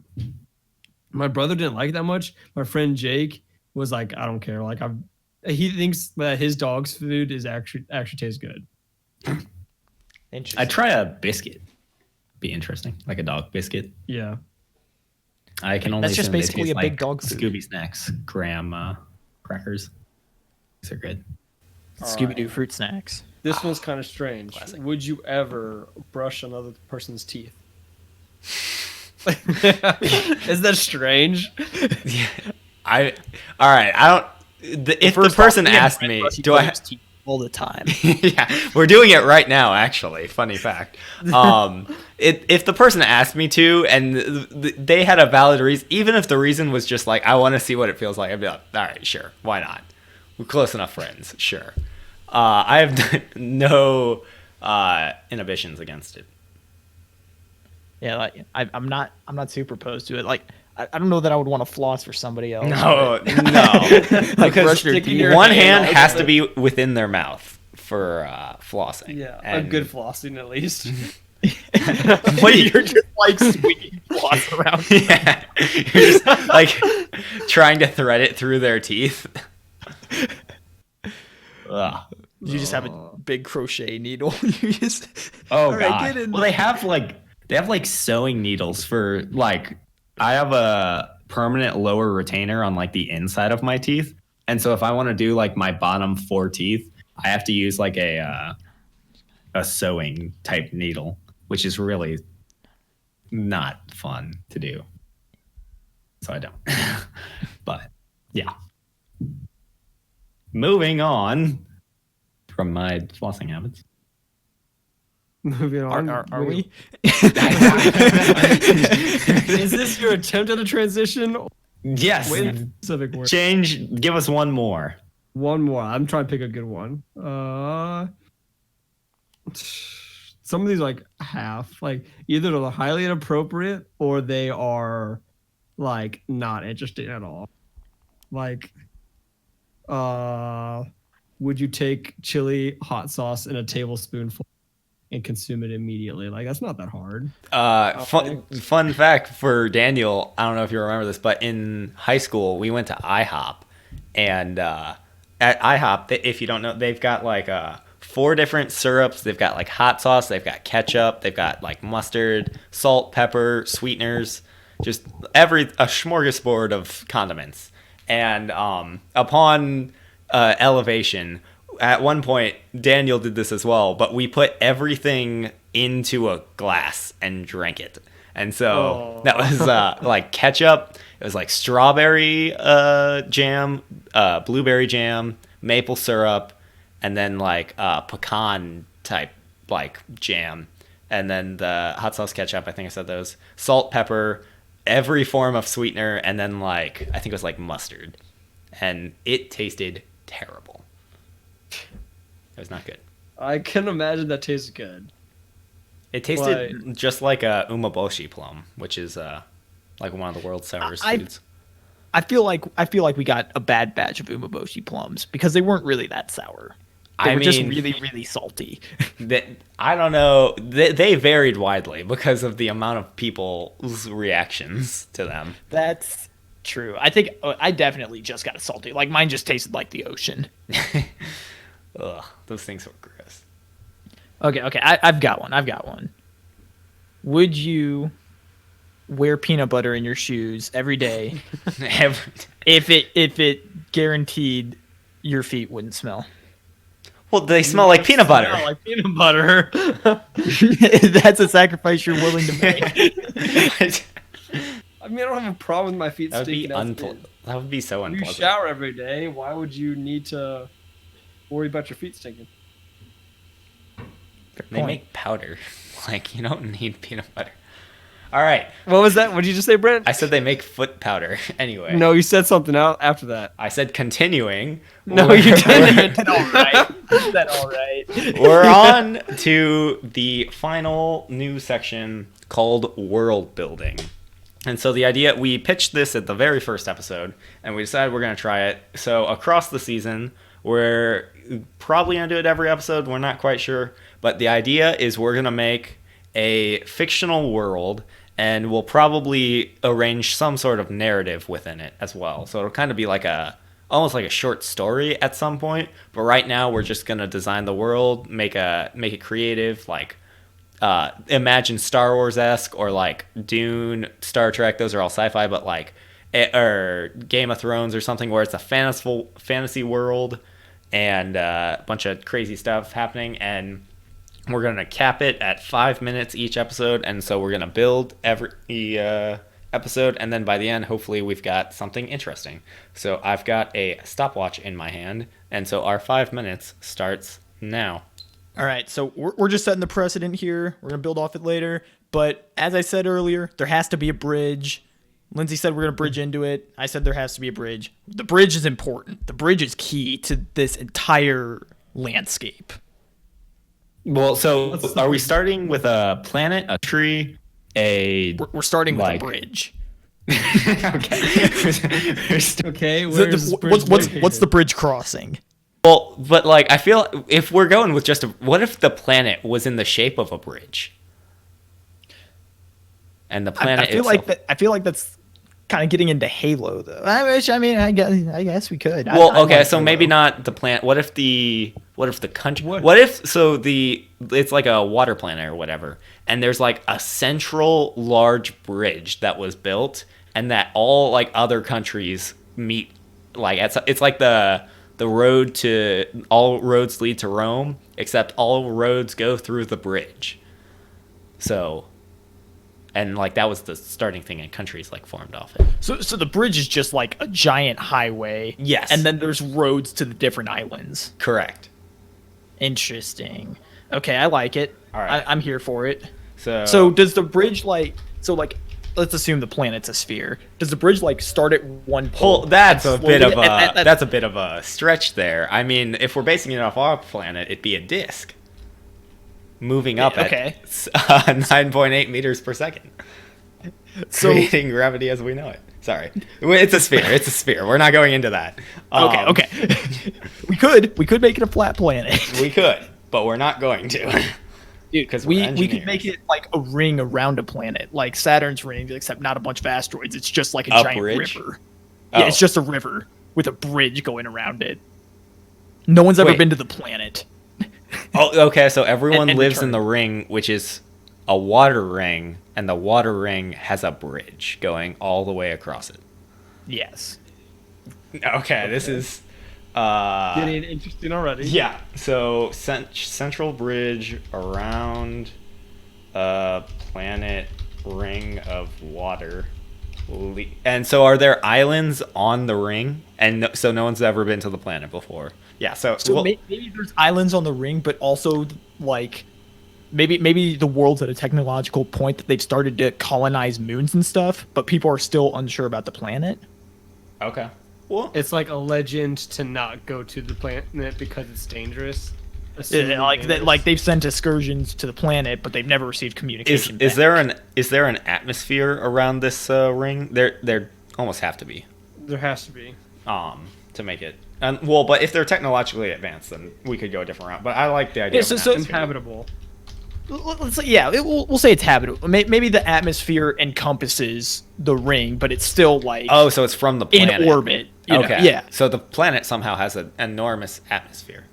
My brother didn't like it that much. My friend Jake was like, I don't care. Like he thinks that his dog's food is actually tastes good. Interesting. I'd try a biscuit. Be interesting. Like a dog biscuit. Yeah. I can only That's just assume they basically taste a big like dog food. Scooby Snacks, graham crackers. These are good. Scooby-Doo fruit snacks. This one's kind of strange. Classic. Would you ever brush another person's teeth? Is that strange? All right. I don't. If the person asked me, do I? All the time. Yeah, we're doing it right now. Actually, funny fact. If the person asked me to, and they had a valid reason, even if the reason was just like I want to see what it feels like, I'd be like, all right, sure, why not? We're close enough friends, sure. I have no inhibitions against it. Yeah, like I'm not super opposed to it. Like I don't know that I would want to floss for somebody else. No, Like because brush your teeth. one hand has to be within their mouth for flossing. Yeah, and a good flossing at least. What you're just like swinging floss around. Yeah, you're just like trying to thread it through their teeth. Ugh. You just have a big crochet needle. You just Oh all right, god. get in. Well, they have like sewing needles for like. I have a permanent lower retainer on like the inside of my teeth, and so if I want to do like my bottom 4 teeth, I have to use like a sewing type needle, which is really not fun to do. So I don't. But yeah. Moving on from my flossing habits. Moving on. Are we? Is this your attempt at a transition? Yes. Wait, specific word. Change. Give us one more. One more. I'm trying to pick a good one. Some of these like half, like either they're highly inappropriate or they are like not interesting at all. Like, would you take chili hot sauce in a tablespoonful and consume it immediately? Like, that's not that hard. Fun fact for Daniel, I don't know if you remember this, but in high school we went to IHOP, and at IHOP, if you don't know, they've got like 4 different syrups. They've got like hot sauce, they've got ketchup, they've got like mustard, salt, pepper, sweeteners, just a smorgasbord of condiments. And upon elevation, at one point, Daniel did this as well, but we put everything into a glass and drank it. And so that was like ketchup. It was like strawberry jam, blueberry jam, maple syrup, and then like pecan type like jam. And then the hot sauce ketchup, I think I said those. Salt, pepper, every form of sweetener, and then like, I think it was like mustard. And it tasted terrible. It was not good. I can imagine that tastes good. It tasted just like a umeboshi plum, which is like one of the world's sourest foods. I feel like we got a bad batch of umeboshi plums because they weren't really that sour. They were just really, really salty. I don't know. They varied widely because of the amount of people's reactions to them. That's true. I think I definitely just got a salty. Like mine just tasted like the ocean. Ugh, those things were gross. Okay. I've got one. Would you wear peanut butter in your shoes every day if it guaranteed your feet wouldn't smell. Well, they smell like peanut butter. Smell like peanut butter. That's a sacrifice you're willing to make. I mean, I don't have a problem with my feet That would be stinking. that would be so You unpleasant. shower every day. Why would you need to worry about your feet stinking? They make powder. Like, you don't need peanut butter. All right. What was that? What did you just say, Brent? I said they make foot powder. Anyway. No, you said something out after that. I said continuing. No, you didn't. That's all right. We're on to the final new section called world building. And so the idea, we pitched this at the very first episode, and we decided we're going to try it. So across the season, we're probably going to do it every episode. We're not quite sure. But the idea is we're going to make a fictional world, and we'll probably arrange some sort of narrative within it as well. So it'll kind of be like almost like a short story at some point. But right now, we're just going to design the world, make it creative, like imagine Star Wars-esque or like Dune, Star Trek. Those are all sci-fi, but like or Game of Thrones or something where it's a fantasy world and a bunch of crazy stuff happening. And we're going to cap it at 5 minutes each episode. And so we're going to build every episode. And then by the end, hopefully we've got something interesting. So I've got a stopwatch in my hand. And so our 5 minutes starts now. All right, so we're just setting the precedent here. We're going to build off it later. But as I said earlier, there has to be a bridge. Lindsay said we're going to bridge into it. I said there has to be a bridge. The bridge is important. The bridge is key to this entire landscape. Well, so are we starting with a planet, a tree, We're starting with a bridge. Okay. Okay, What's the bridge crossing? Well, but like I feel if we're going with what if the planet was in the shape of a bridge? And the planet I feel like that's kind of getting into Halo though. I guess we could. Well, I okay, like so Halo. maybe not the planet. What if the country? What if it's like a water planet or whatever, and there's like a central large bridge that was built, and that all like other countries meet. Like it's like the road to all roads lead to Rome, except all roads go through the bridge. So, and like that was the starting thing, and countries like formed off it. So the bridge is just like a giant highway. Yes. And then there's roads to the different islands. Correct. Interesting. Okay, I like it. All right. I'm here for it. So does the bridge let's assume the planet's a sphere. Does the bridge like start at one pole? Well, that's a bit of slowly- that's a bit of a stretch there. I mean, if we're basing it off our planet, it'd be a disk moving up at 9.8 meters per second, creating gravity as we know it. Sorry, it's a sphere. It's a sphere. We're not going into that. Okay. we could make it a flat planet. We could, but we're not going to. Dude, because we could make it like a ring around a planet, like Saturn's ring, except not a bunch of asteroids. It's just like a giant bridge? river. Oh. Yeah, it's just a river with a bridge going around it. No one's ever Wait. been to the planet. Oh, okay. So everyone And lives in return. the ring, which is a water ring, and the water ring has a bridge going all the way across it. Yes. Okay, this is getting interesting already. yeah. So central bridge around a planet ring of water. And so are there islands on the ring? And so no one's ever been to the planet before. Yeah, so Maybe there's islands on the ring, but also like maybe the world's at a technological point that they've started to colonize moons and stuff, but people are still unsure about the planet. okay. Well, It's like a legend to not go to the planet because it's dangerous. Yeah, like they've sent excursions to the planet, but they've never received communication. is back. there an atmosphere around this ring? There almost have to be. There has to be. To make it. Well, but if they're technologically advanced, then we could go a different route. But I like the idea. Yeah, of an so atmosphere. Inhabitable. Let's say, yeah, we'll say it's habitable. Maybe the atmosphere encompasses the ring, but it's still like Oh, so it's from the planet. in orbit. you know? Okay. Yeah. So the planet somehow has an enormous atmosphere.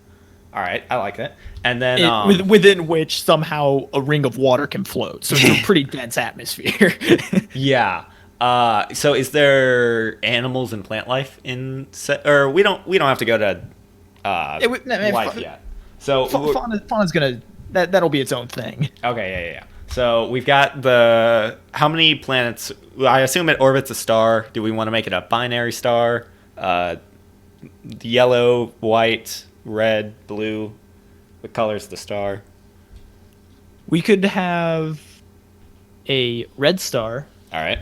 All right, I like that. And then Within which somehow a ring of water can float. So it's a pretty dense atmosphere. yeah. So is there animals and plant life in or we don't have to go to life yet. So Fauna's gonna that'll be its own thing. okay, yeah. So we've got how many planets? I assume it orbits a star. Do we want to make it a binary star? Yellow, white, red, blue. What color's the star? We could have a red star All right,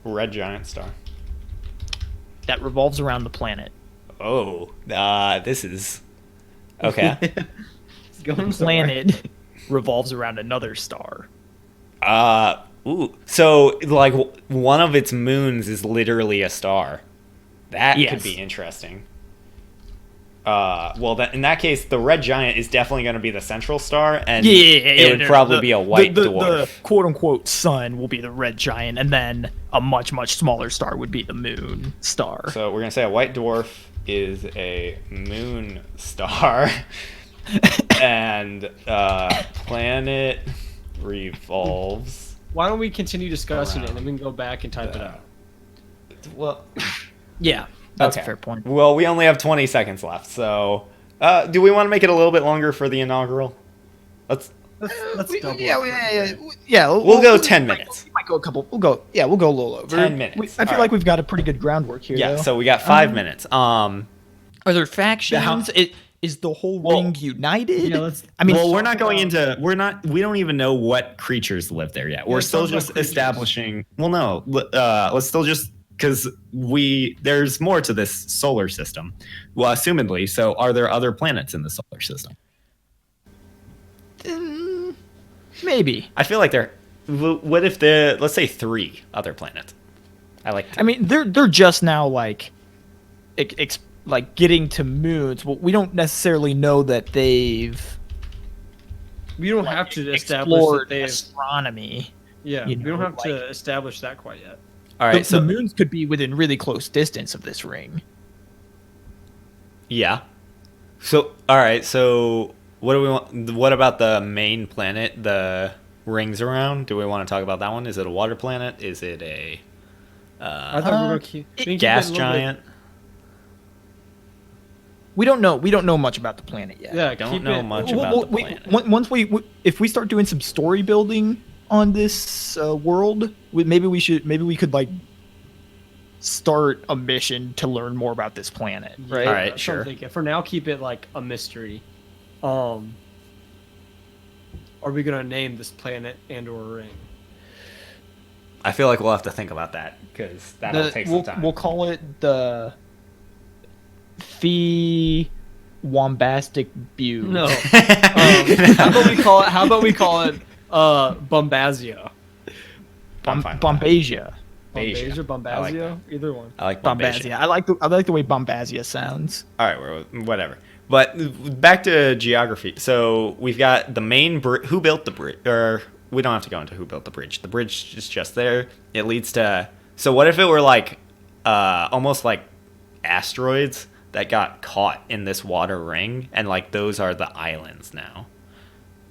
red giant star. that revolves around the planet. Oh, this is okay. It's going somewhere. Planet revolves around another star. Ooh. So like one of its moons is literally a star. That Yes. could be interesting. Well, in that case, the red giant is definitely going to be the central star, and it would probably be a white dwarf. The quote unquote sun will be the red giant, and then a much smaller star would be the moon star. So we're going to say a white dwarf is a moon star, and planet revolves. Why don't we continue discussing it and then we can go back and type it out? Well, Yeah, that's okay. a fair point. Well, we only have 20 seconds left, so do we want to make it a little bit longer for the inaugural? Let's double Yeah. We'll go 10 minutes. We might go a couple. We'll go a little over 10 minutes. I feel All like right. we've got a pretty good groundwork here. Yeah, though. so we got 5 minutes. Are there factions? Is the whole ring united? Yeah, let's. I mean, well, we're not going into we don't even know what creatures live there yet. We're let's still talk about just creatures. establishing. Well, no, let's still just because there's more to this solar system. Well, assumedly. So, are there other planets in the solar system? maybe. I feel like there. What if let's say 3 other planets? I mean, they're just now like getting to moons. Well, we don't necessarily know that they've We don't have to establish that explored they've. astronomy. Yeah, you we don't know, have to establish that quite yet. All right, The moons could be within really close distance of this ring. yeah. So all right, so what do we want? What about the main planet? The rings around. Do we want to talk about that one? Is it a water planet? Is it a I thought we were going to keep we can keep gas it a little bit- giant? We don't know. We don't know much about the planet yet. Yeah, Don't keep know it- much Well, about the we- planet. once if we start doing some story building on this world, maybe we could like start a mission to learn more about this planet, right? All right, That's what I'm sure. thinking. For now, keep it like a mystery. Are we gonna name this planet and/or ring? I feel like we'll have to think about that because that'll take some time. We'll call it the Fee Wombastic Few. No. How about we call it Bombasia? I'm fine with that. Bombasia. Bombasia. Bombasia, I like Bombasia, either one. I like Bombasia. I like the way Bombasia sounds. All right, whatever. But back to geography. So we've got the main who built the bridge, or we don't have to go into who built the bridge. The bridge is just there. It leads to. So what if it were like, almost like asteroids that got caught in this water ring, and like those are the islands now.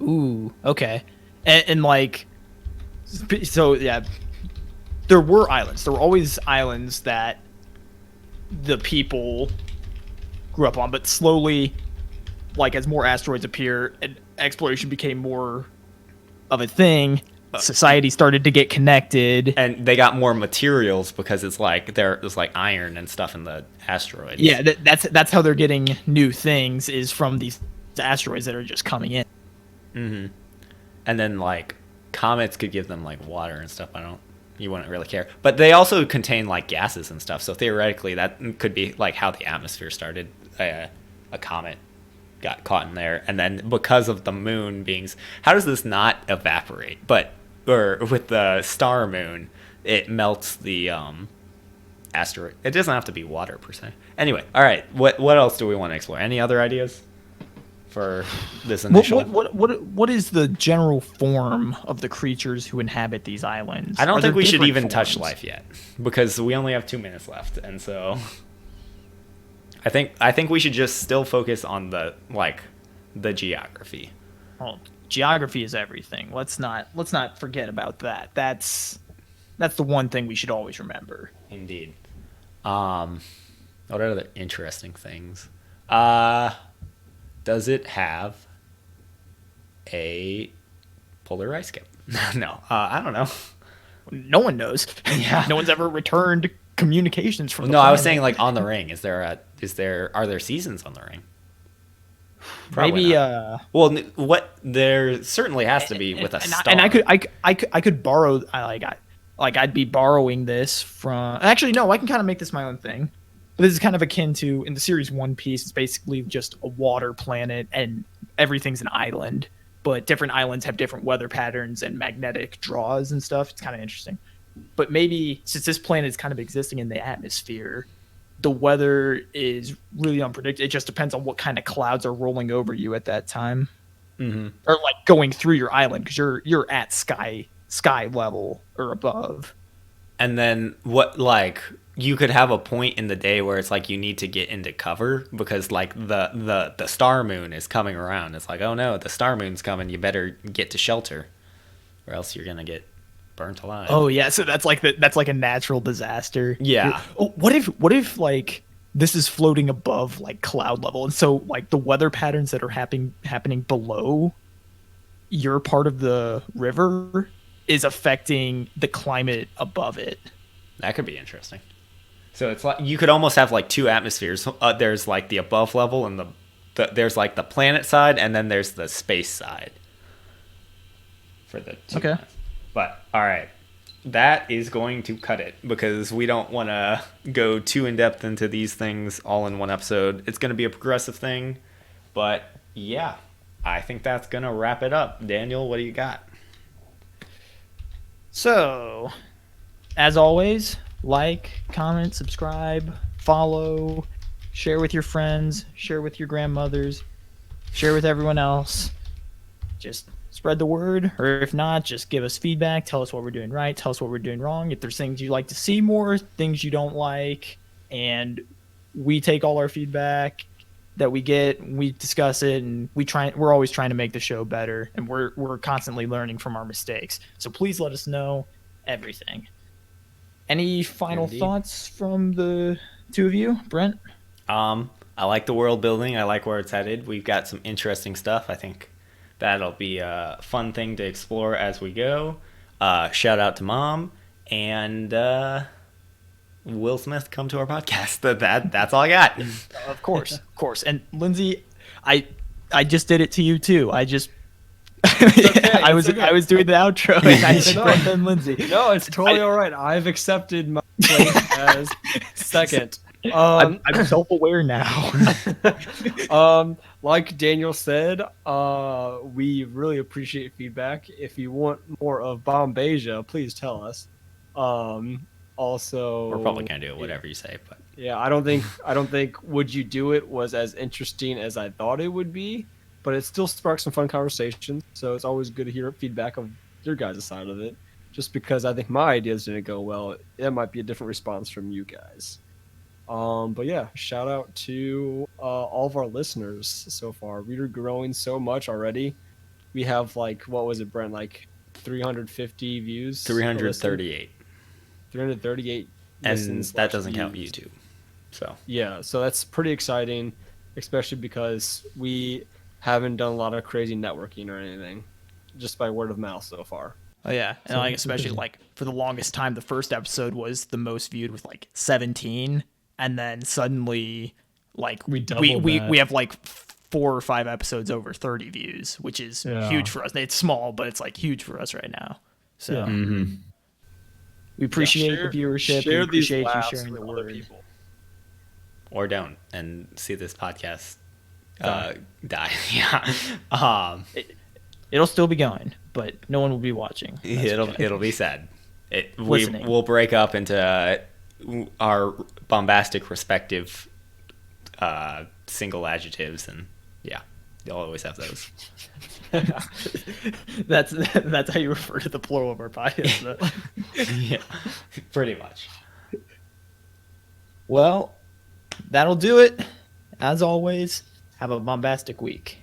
Ooh, okay. And like, so yeah, there were islands. There were always islands that the people grew up on, but slowly, like as more asteroids appear and exploration became more of a thing, society started to get connected. And they got more materials because it's like there's like iron and stuff in the asteroids. Yeah, that's how they're getting new things is from these asteroids that are just coming in. Mm-hmm. And then like comets could give them like water and stuff. You wouldn't really care. But they also contain like gases and stuff. So theoretically, that could be like how the atmosphere started. A comet got caught in there, and then because of the moon being, how does this not evaporate? Or with the star moon, it melts the asteroid. It doesn't have to be water per se. Anyway, all right. What else do we want to explore? Any other ideas for this initial? What is the general form of the creatures who inhabit these islands? I don't Are think there we should different even touch forms? life yet because we only have 2 minutes left, and so I think we should just still focus on the geography. Well, geography is everything. Let's not forget about that. That's That's the one thing we should always remember. Indeed. What are the interesting things? Does it have a polar ice cap? No, I don't know. No one knows. Yeah. No one's ever returned communications from. No, I was saying like on the ring. Are there seasons on the ring? Probably maybe not. Well, what there certainly has to be with a star. And I could borrow. I'd be borrowing this from. Actually, no, I can kind of make this my own thing. But this is kind of akin to in the series One Piece. It's basically just a water planet, and everything's an island. But different islands have different weather patterns and magnetic draws and stuff. It's kind of interesting. But maybe since this planet is kind of existing in the atmosphere, the weather is really unpredictable. It just depends on what kind of clouds are rolling over you at that time, or like going through your island because you're at sky level or above. And then what, like, you could have a point in the day where it's like you need to get into cover because like the star moon is coming around. It's like, oh no, the star moon's coming. You better get to shelter, or else you're gonna get burnt alive. Oh yeah, so that's like a natural disaster. Yeah. What if like this is floating above like cloud level, and so like the weather patterns that are happening below your part of the river is affecting the climate above it. That could be interesting. So it's like you could almost have like two atmospheres. There's like the above level and there's like the planet side, and then there's the space side. For the two. Okay. But all right, that is going to cut it because we don't want to go too in depth into these things all in one episode. It's going to be a progressive thing, but yeah, I think that's going to wrap it up. Daniel, what do you got? So, as always, like, comment, subscribe, follow, share with your friends, share with your grandmothers, share with everyone else. Just spread the word, or if not, just give us feedback. Tell us what we're doing right. Tell us what we're doing wrong. If there's things you'd like to see more, things you don't like, and we take all our feedback that we get, we discuss it, and we're always trying to make the show better, and we're constantly learning from our mistakes. So please let us know everything. Any final thoughts from the two of you, Brent? I like the world building. I like where it's headed. We've got some interesting stuff. I think that'll be a fun thing to explore as we go. Shout out to Mom and Will Smith, come to our podcast. That's all I got. Of course. And Lindsay, I just did it to you too. I just okay, I was doing the outro and I said Brent and Lindsay. No, it's totally all right. I've accepted my place as second. I'm self-aware now. Like Daniel said, we really appreciate feedback. If you want more of Bombasia, please tell us. Also, We're probably gonna do it whatever you say, but yeah, I don't think Would You Do It was as interesting as I thought it would be, but it still sparked some fun conversations. So it's always good to hear feedback of your guys' side of it. Just because I think my ideas didn't go well, it might be a different response from you guys. But yeah, shout out to all of our listeners so far. We're growing so much already. We have like, what was it, Brent? Like 350 views? 338. 338 And listens that / doesn't count views. YouTube. So Yeah, so that's pretty exciting, especially because we haven't done a lot of crazy networking or anything, just by word of mouth so far. Oh yeah, and like especially like for the longest time, the first episode was the most viewed with like 17, and then suddenly like we have like 4 or 5 episodes over 30 views, which is huge for us. It's small, but it's like huge for us right now. So we appreciate the viewership. We appreciate you sharing the word. People. or don't and see this podcast die. Yeah. It'll still be going, but no one will be watching. It'll be sad. Listening. We'll break up into our bombastic respective single adjectives, and yeah, you'll always have those. That's how you refer to the plural of our podcast. Yeah, pretty much. Well, that'll do it. As always, have a bombastic week.